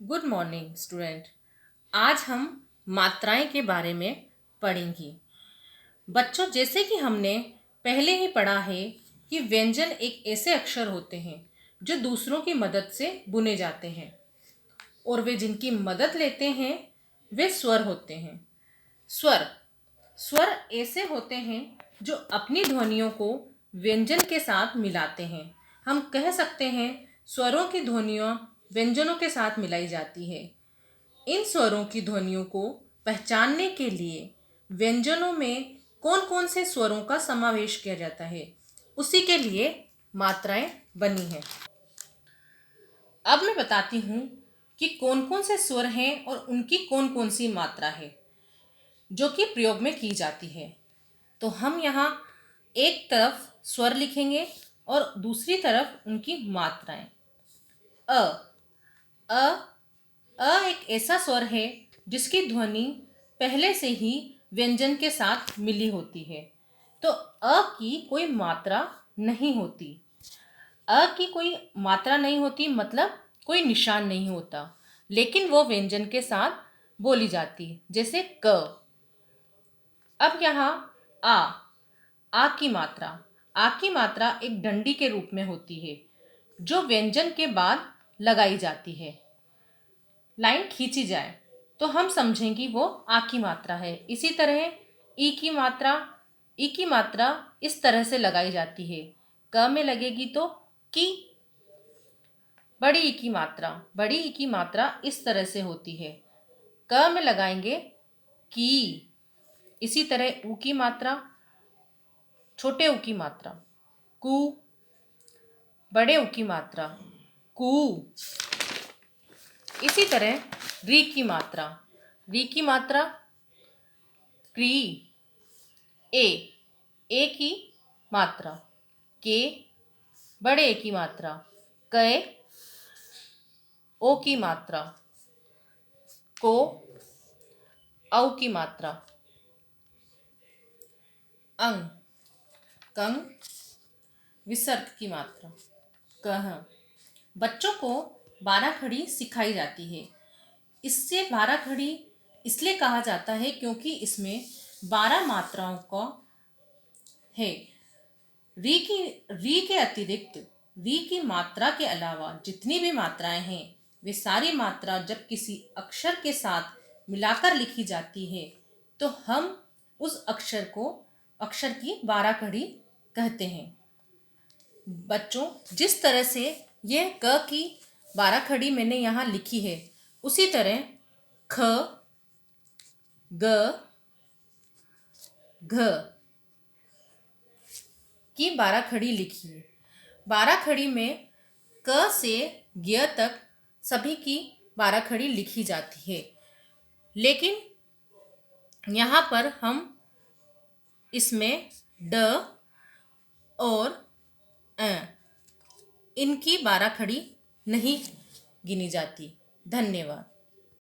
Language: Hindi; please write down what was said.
Good morning student. आज हम मात्राएं के बारे में पढ़ेंगे। बच्चों, जैसे कि हमने पहले ही पढ़ा है कि व्यंजन एक ऐसे अक्षर होते हैं जो दूसरों की मदद से बुने जाते हैं और वे जिनकी मदद लेते हैं वे स्वर होते हैं। स्वर स्वर ऐसे होते हैं जो अपनी ध्वनियों को व्यंजन के साथ मिलाते हैं। हम कह सकते हैं स्वरों की ध्वनियाँ व्यंजनों के साथ मिलाई जाती है। इन स्वरों की ध्वनियों को पहचानने के लिए व्यंजनों में कौन कौन से स्वरों का समावेश किया जाता है, उसी के लिए मात्राएं बनी हैं। अब मैं बताती हूँ कि कौन कौन से स्वर हैं और उनकी कौन कौन सी मात्रा है जो कि प्रयोग में की जाती है। तो हम यहाँ एक तरफ स्वर लिखेंगे और दूसरी तरफ उनकी मात्राएं। अ अ अ एक ऐसा स्वर है जिसकी ध्वनि पहले से ही व्यंजन के साथ मिली होती है, तो अ की कोई मात्रा नहीं होती। अ की कोई मात्रा नहीं होती मतलब कोई निशान नहीं होता, लेकिन वो व्यंजन के साथ बोली जाती है, जैसे क। अब यहाँ आ की मात्रा। आ की मात्रा एक डंडी के रूप में होती है जो व्यंजन के बाद लगाई जाती है। लाइन खींची जाए तो हम समझेंगे वो आ की मात्रा है। इसी तरह ई की मात्रा इस तरह से लगाई जाती है। क में लगेगी तो की। बड़ी ई की मात्रा इस तरह से होती है। क में लगाएंगे की। इसी तरह ऊ की मात्रा, छोटे ऊ की मात्रा कू, बड़े ऊ की मात्रा कू। इसी तरह री की मात्रा क्री। ए की मात्रा के, बड़े ए की मात्रा कै। ओ की मात्रा को, औ की मात्रा अंग, कंग। विसर्ग की मात्रा कह। बच्चों को बाराखड़ी सिखाई जाती है। इससे बाराखड़ी इसलिए कहा जाता है क्योंकि इसमें 12 मात्राओं का है। री के अतिरिक्त री की मात्रा के अलावा जितनी भी मात्राएं हैं वे सारी मात्रा जब किसी अक्षर के साथ मिलाकर लिखी जाती है तो हम उस अक्षर की बाराखड़ी कहते हैं। बच्चों, जिस तरह से ये क की बाराखड़ी मैंने यहाँ लिखी है उसी तरह ख, ग, घ की बाराखड़ी लिखी है। बाराखड़ी में क से ज्ञ तक सभी की बाराखड़ी लिखी जाती है, लेकिन यहाँ पर हम इसमें ड और अ इनकी बाराखड़ी नहीं गिनी जाती। धन्यवाद।